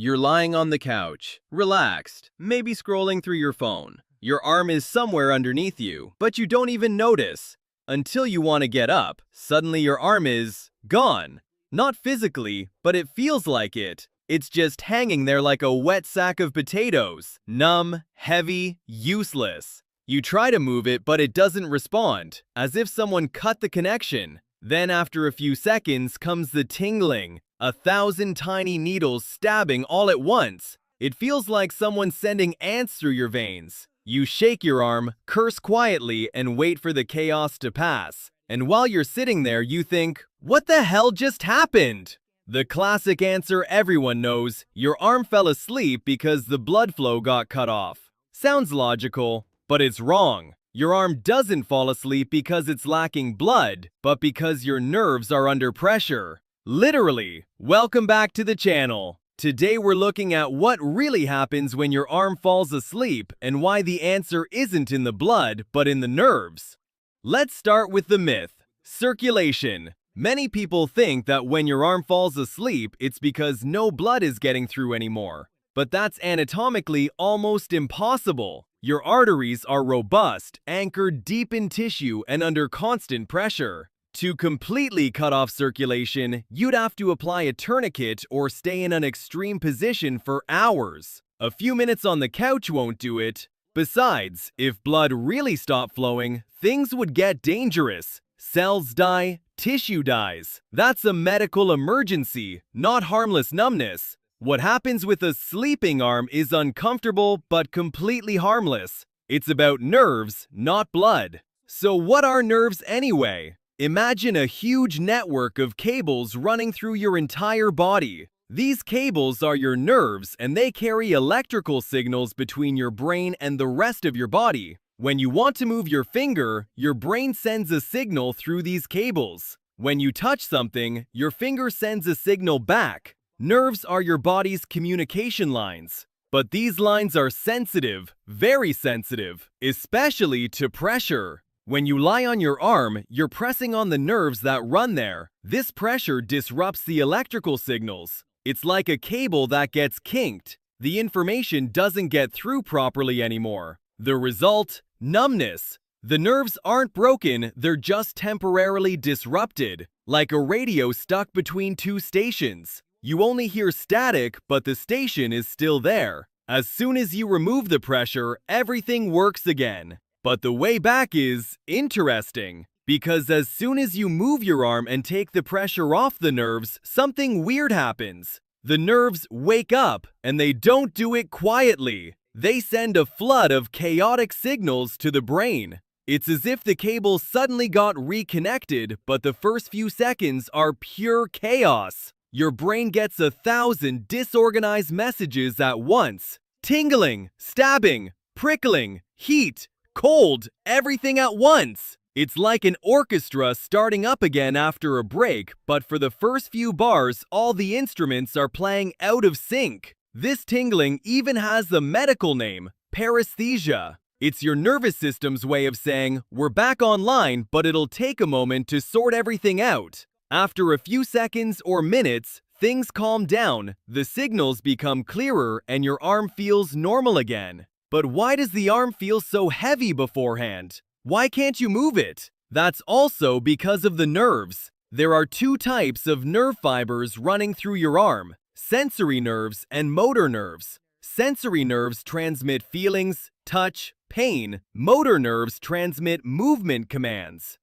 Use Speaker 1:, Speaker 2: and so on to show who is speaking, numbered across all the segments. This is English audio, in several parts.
Speaker 1: You're lying on the couch, relaxed, maybe scrolling through your phone. Your arm is somewhere underneath you, but you don't even notice. Until you want to get up, suddenly your arm is gone. Not physically, but it feels like it. It's just hanging there like a wet sack of potatoes. Numb, heavy, useless. You try to move it, but it doesn't respond, as if someone cut the connection. Then after a few seconds comes the tingling, 1,000 tiny needles stabbing all at once. It feels like someone sending ants through your veins. You shake your arm, curse quietly, and wait for the chaos to pass. And while you're sitting there, you think, what the hell just happened? The classic answer everyone knows, your arm fell asleep because the blood flow got cut off. Sounds logical, but it's wrong. Your arm doesn't fall asleep because it's lacking blood, but because your nerves are under pressure. Literally. Welcome back to the channel. Today we're looking at what really happens when your arm falls asleep and why the answer isn't in the blood, but in the nerves. Let's start with the myth. Circulation. Many people think that when your arm falls asleep, it's because no blood is getting through anymore. But that's anatomically almost impossible. Your arteries are robust, anchored deep in tissue and under constant pressure. To completely cut off circulation, you'd have to apply a tourniquet or stay in an extreme position for hours. A few minutes on the couch won't do it. Besides, if blood really stopped flowing, things would get dangerous. Cells die, tissue dies. That's a medical emergency, not harmless numbness. What happens with a sleeping arm is uncomfortable but completely harmless. It's about nerves, not blood. So what are nerves anyway? Imagine a huge network of cables running through your entire body. These cables are your nerves, and they carry electrical signals between your brain and the rest of your body. When you want to move your finger, your brain sends a signal through these cables. When you touch something, your finger sends a signal back. Nerves are your body's communication lines. But these lines are sensitive, very sensitive, especially to pressure. When you lie on your arm, you're pressing on the nerves that run there. This pressure disrupts the electrical signals. It's like a cable that gets kinked. The information doesn't get through properly anymore. The result? Numbness. The nerves aren't broken, they're just temporarily disrupted, like a radio stuck between two stations. You only hear static, but the station is still there. As soon as you remove the pressure, everything works again. But the way back is interesting, because as soon as you move your arm and take the pressure off the nerves, something weird happens. The nerves wake up, and they don't do it quietly. They send a flood of chaotic signals to the brain. It's as if the cables suddenly got reconnected, but the first few seconds are pure chaos. Your brain gets 1,000 disorganized messages at once. Tingling, stabbing, prickling, heat, cold, everything at once. It's like an orchestra starting up again after a break, but for the first few bars, all the instruments are playing out of sync. This tingling even has the medical name, paresthesia. It's your nervous system's way of saying, we're back online, but it'll take a moment to sort everything out. After a few seconds or minutes, things calm down, the signals become clearer, and your arm feels normal again. But why does the arm feel so heavy beforehand? Why can't you move it? That's also because of the nerves. There are two types of nerve fibers running through your arm: sensory nerves and motor nerves. Sensory nerves transmit feelings, touch, pain. Motor nerves transmit movement commands.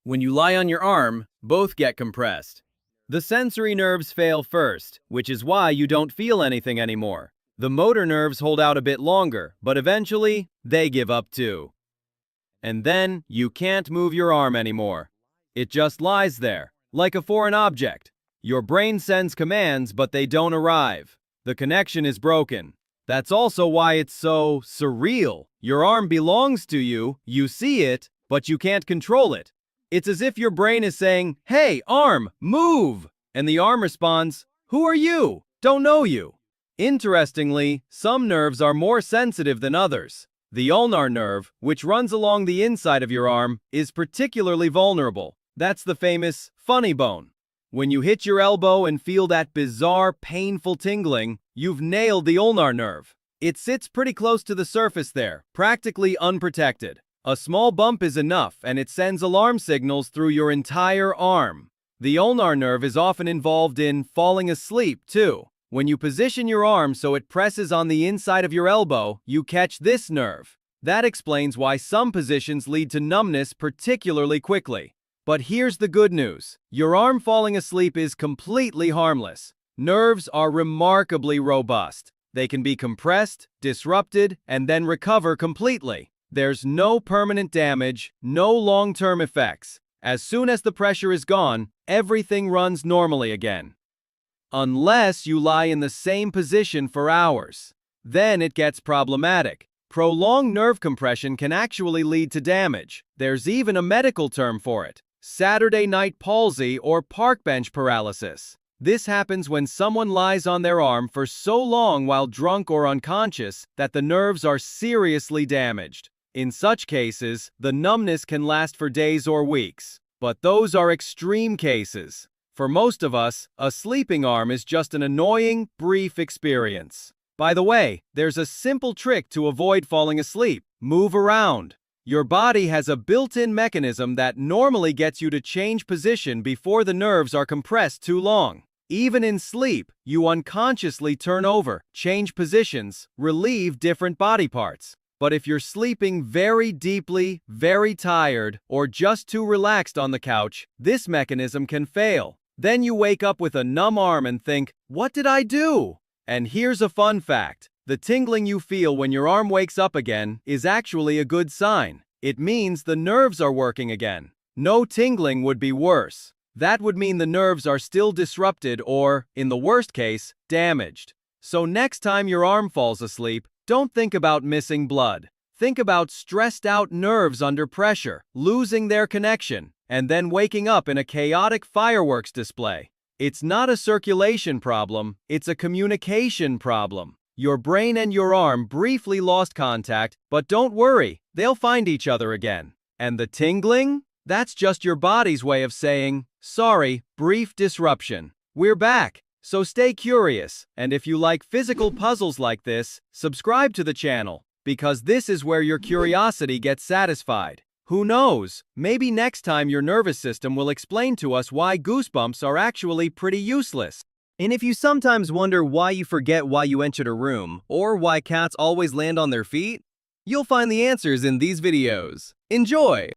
Speaker 1: When you lie on your arm, both get compressed. The sensory nerves fail first, which is why you don't feel anything anymore. The motor nerves hold out a bit longer, but eventually, they give up too. And then, you can't move your arm anymore. It just lies there, like a foreign object. Your brain sends commands, but they don't arrive. The connection is broken. That's also why it's so surreal. Your arm belongs to you, you see it, but you can't control it. It's as if your brain is saying, "Hey, arm, move!" And the arm responds, "Who are you? Don't know you." Interestingly, some nerves are more sensitive than others. The ulnar nerve, which runs along the inside of your arm, is particularly vulnerable. That's the famous funny bone. When you hit your elbow and feel that bizarre, painful tingling, you've nailed the ulnar nerve. It sits pretty close to the surface there, practically unprotected. A small bump is enough, and it sends alarm signals through your entire arm. The ulnar nerve is often involved in falling asleep, too. When you position your arm so it presses on the inside of your elbow, you catch this nerve. That explains why some positions lead to numbness particularly quickly. But here's the good news. Your arm falling asleep is completely harmless. Nerves are remarkably robust. They can be compressed, disrupted, and then recover completely. There's no permanent damage, no long-term effects. As soon as the pressure is gone, everything runs normally again. Unless you lie in the same position for hours. Then it gets problematic. Prolonged nerve compression can actually lead to damage. There's even a medical term for it: Saturday night palsy or park bench paralysis. This happens when someone lies on their arm for so long while drunk or unconscious that the nerves are seriously damaged. In such cases, the numbness can last for days or weeks. But those are extreme cases. For most of us, a sleeping arm is just an annoying, brief experience. By the way, there's a simple trick to avoid falling asleep: move around. Your body has a built-in mechanism that normally gets you to change position before the nerves are compressed too long. Even in sleep, you unconsciously turn over, change positions, relieve different body parts. But if you're sleeping very deeply, very tired, or just too relaxed on the couch, this mechanism can fail. Then you wake up with a numb arm and think, "What did I do?" And here's a fun fact. The tingling you feel when your arm wakes up again is actually a good sign. It means the nerves are working again. No tingling would be worse. That would mean the nerves are still disrupted or, in the worst case, damaged. So next time your arm falls asleep, don't think about missing blood. Think about stressed out nerves under pressure, losing their connection, and then waking up in a chaotic fireworks display. It's not a circulation problem, it's a communication problem. Your brain and your arm briefly lost contact, but don't worry, they'll find each other again. And the tingling? That's just your body's way of saying, "Sorry, brief disruption. We're back." So stay curious, and if you like physical puzzles like this, subscribe to the channel, because this is where your curiosity gets satisfied. Who knows, maybe next time your nervous system will explain to us why goosebumps are actually pretty useless. And if you sometimes wonder why you forget why you entered a room, or why cats always land on their feet, you'll find the answers in these videos. Enjoy!